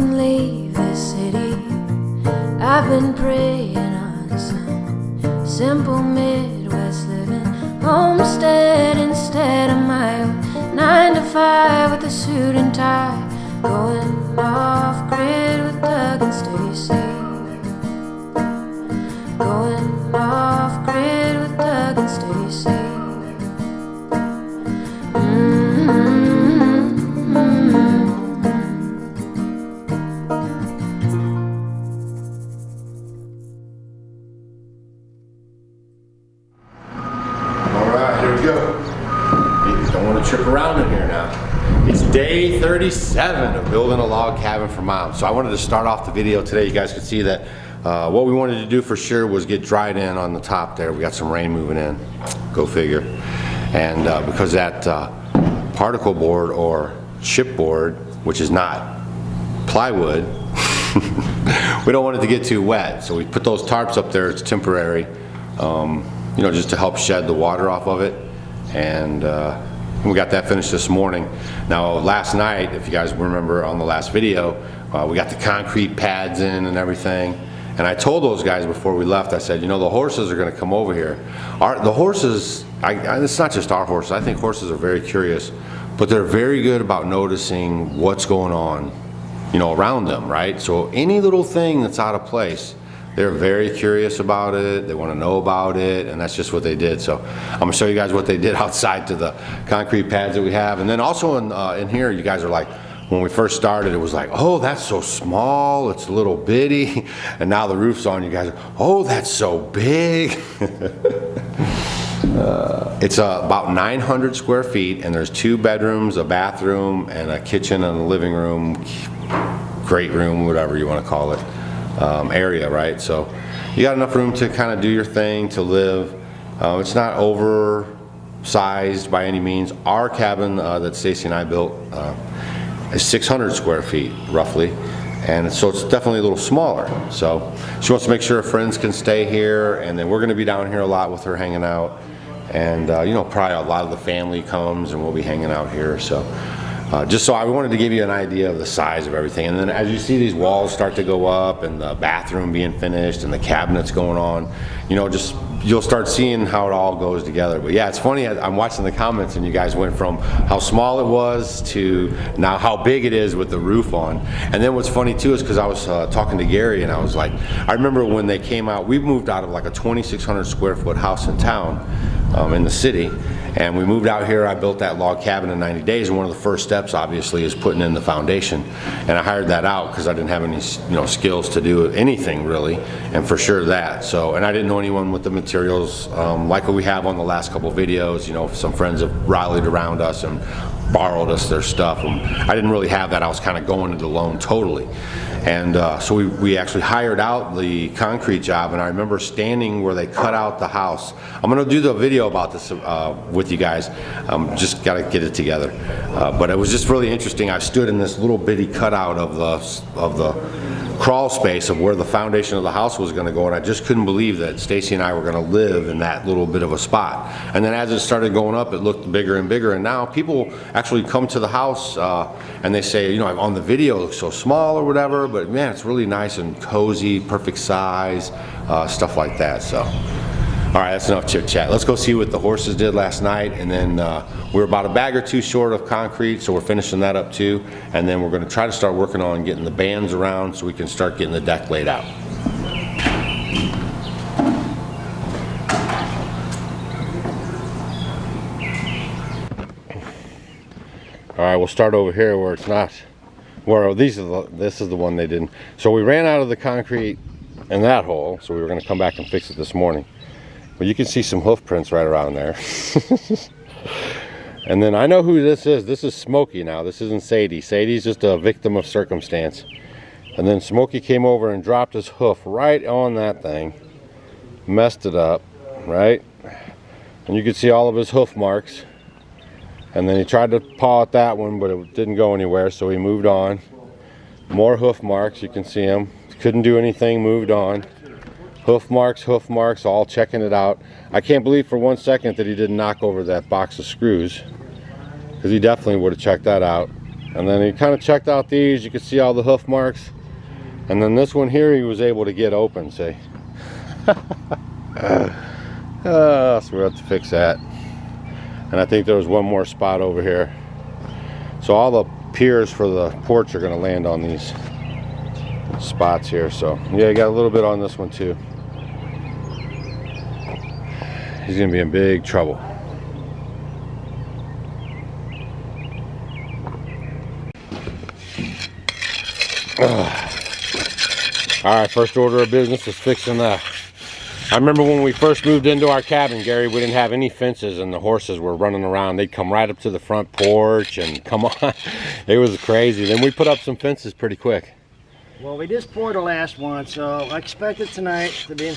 can leave this city. I've been preying on some simple Midwest living, homestead instead of my own 9 to 5 with a suit and tie, going off grid with Doug and Stacy. Going off grid with Doug and Stacy. Trip around in here now. It's day 37 of building a log cabin for Mom. So I wanted to start off the video today. You guys could see that what we wanted to do for sure was get dried in on the top there. We got some rain moving in, go figure. And because that particle board or chipboard, which is not plywood, we don't want it to get too wet. So we put those tarps up there. It's temporary, you know, just to help shed the water off of it. And we got that finished this morning. Now last night, if you guys remember on the last video, we got the concrete pads in and everything. And I told those guys before we left, I said, you know, the horses are gonna come over here. The horses, it's not just our horses, I think horses are very curious, but they're very good about noticing what's going on, you know, around them, right? So any little thing that's out of place, they're very curious about it, they want to know about it, and that's just what they did. So I'm going to show you guys what they did outside to the concrete pads that we have. And then also in here, you guys are like, when we first started, it was like, oh, that's so small, it's a little bitty. And now the roof's on, you guys are, oh, that's so big. It's about 900 square feet, and there's 2 bedrooms, a bathroom, and a kitchen and a living room, great room, whatever you want to call it. Area, right? So you got enough room to kind of do your thing, to live. It's not oversized by any means. Our cabin that Stacy and I built is 600 square feet roughly, and so it's definitely a little smaller. So she wants to make sure her friends can stay here, and then we're going to be down here a lot with her hanging out, and you know, probably a lot of the family comes and we'll be hanging out here. So just so I wanted to give you an idea of the size of everything. And then as you see these walls start to go up and the bathroom being finished and the cabinets going on, you know, just you'll start seeing how it all goes together. But yeah, it's funny, I'm watching the comments and you guys went from how small it was to now how big it is with the roof on. And then what's funny too is because I was talking to Gary and I was like, I remember when they came out, we moved out of like a 2,600 square foot house in town, in the city. And we moved out here. I built that log cabin in 90 days, and one of the first steps obviously is putting in the foundation. And I hired that out because I didn't have any, you know, skills to do anything really, and for sure that. So, and I didn't know anyone with the materials like what we have on the last couple of videos. You know, some friends have rallied around us and borrowed us their stuff. And I didn't really have that. I was kind of going it alone totally. And so we actually hired out the concrete job, and I remember standing where they cut out the house. I'm going to do the video about this with you guys. Just got to get it together. But it was just really interesting. I stood in this little bitty cutout of the crawl space of where the foundation of the house was going to go, and I just couldn't believe that Stacy and I were going to live in that little bit of a spot. And then as it started going up, it looked bigger and bigger, and now people actually come to the house and they say, you know, on the video it looks so small or whatever, but man, it's really nice and cozy, perfect size, stuff like that. So all right, that's enough chit chat. Let's go see what the horses did last night, and then we're about a bag or 2 short of concrete, so we're finishing that up too. And then we're going to try to start working on getting the bands around so we can start getting the deck laid out. All right, we'll start over here where it's not. Where this is the one they didn't. So we ran out of the concrete in that hole, so we were going to come back and fix it this morning. But you can see some hoof prints right around there. And then I know who this is. This is Smokey now. This isn't Sadie. Sadie's just a victim of circumstance. And then Smokey came over and dropped his hoof right on that thing. Messed it up, right? And you can see all of his hoof marks. And then he tried to paw at that one, but it didn't go anywhere, so he moved on. More hoof marks, you can see them. Couldn't do anything, moved on. Hoof marks, all checking it out. I can't believe for 1 second that he didn't knock over that box of screws, because he definitely would have checked that out. And then he kind of checked out these. You can see all the hoof marks. And then this one here, he was able to get open, see? So we have to fix that. And I think there was one more spot over here. So all the piers for the porch are going to land on these spots here. So yeah, you got a little bit on this one too. He's going to be in big trouble. Alright, first order of business is fixing that. I remember when we first moved into our cabin, Gary, we didn't have any fences and the horses were running around. They'd come right up to the front porch and come on. It was crazy. Then we put up some fences pretty quick. Well, we just poured the last one, so I expect it tonight to be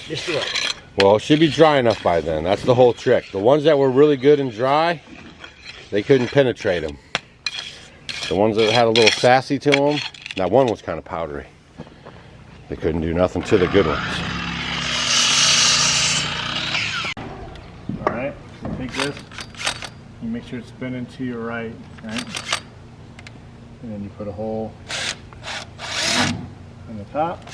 just do it. Well, it should be dry enough by then. That's the whole trick. The ones that were really good and dry, they couldn't penetrate them. The ones that had a little sassy to them, that one was kind of powdery. They couldn't do nothing to the good ones. All right, so take this and make sure it's spinning to your right, right? And then you put a hole in the top.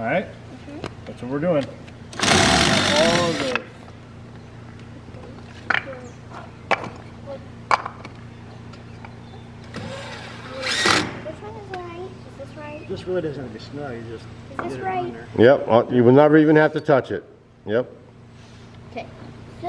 All right, that's what we're doing. All of those. This really doesn't have to be snug, you just Is this right? Yep, you will never even have to touch it. Yep. Okay. So,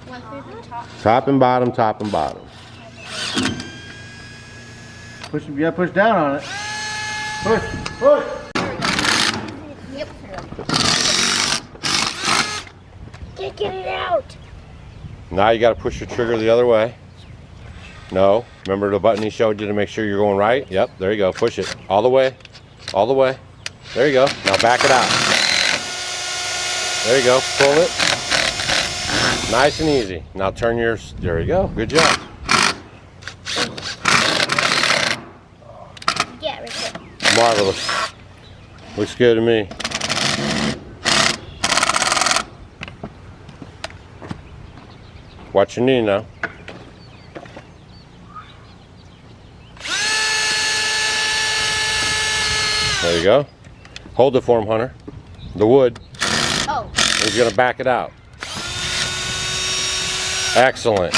one through the top. Top and bottom, top and bottom. Push, you gotta push down on it. Push, push. Yep. Can't get it out. Now you got to push your trigger the other way. No. Remember the button he showed you to make sure you're going right? Yep, there you go. Push it. All the way. All the way. There you go. Now back it out. There you go. Pull it. Nice and easy. Now turn yours. There you go. Good job. Yeah, right there. Marvelous. Looks good to me. Watch your knee now. There you go. Hold it for him, Hunter. The wood. Oh. He's going to back it out. Excellent.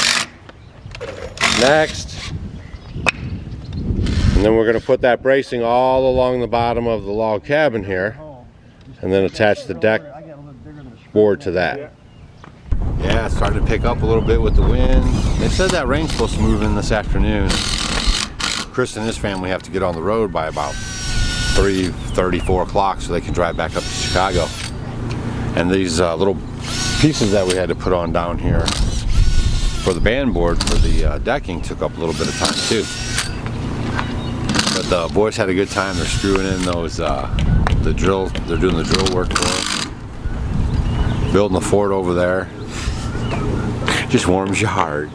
Next. And then we're going to put that bracing all along the bottom of the log cabin here. And then attach the deck board to that. Yeah, it started to pick up a little bit with the wind. They said that rain's supposed to move in this afternoon. Chris and his family have to get on the road by about 3:30, 4 o'clock so they can drive back up to Chicago. And these little pieces that we had to put on down here for the band board for the decking took up a little bit of time too. But the boys had a good time. They're screwing in those the drill. They're doing the drill work for them. Building the fort over there. Just warms your heart.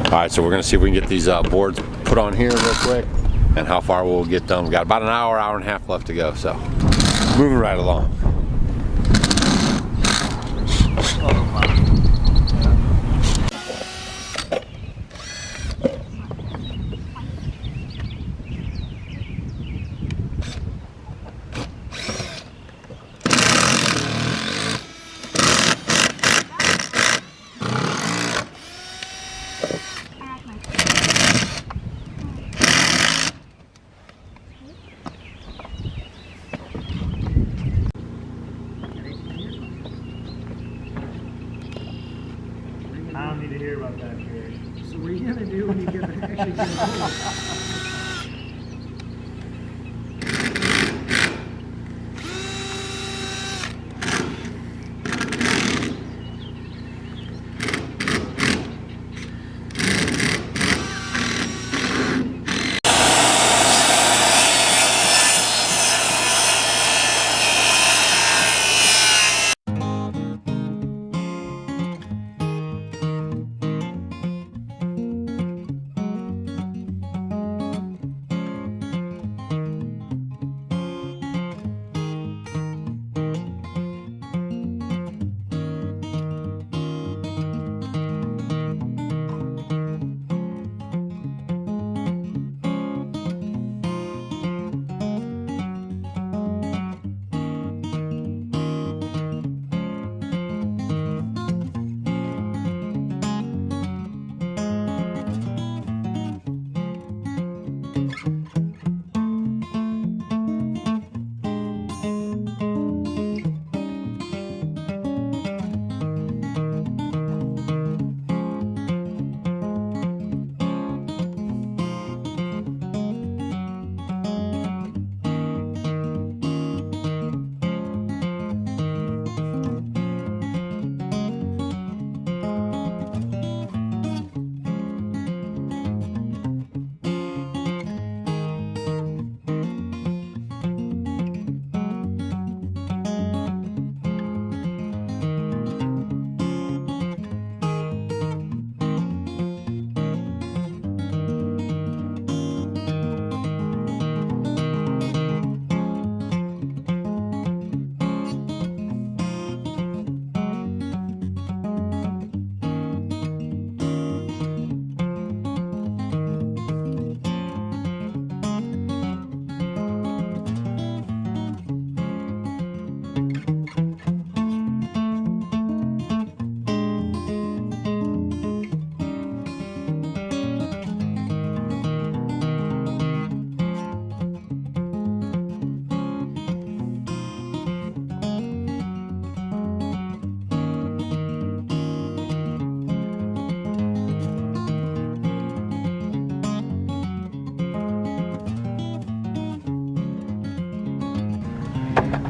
All right, so we're gonna see if we can get these boards put on here real quick. And how far we'll get done. We've got about an hour, hour and a half left to go, so moving right along. I don't need to hear about that, Gary. So what are you gonna do when you get actually get it?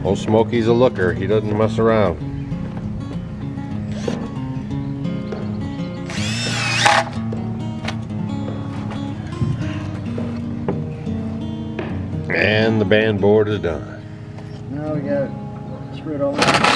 Old Smokey's a looker. He doesn't mess around. And the band board is done. Now we got to screw it all in.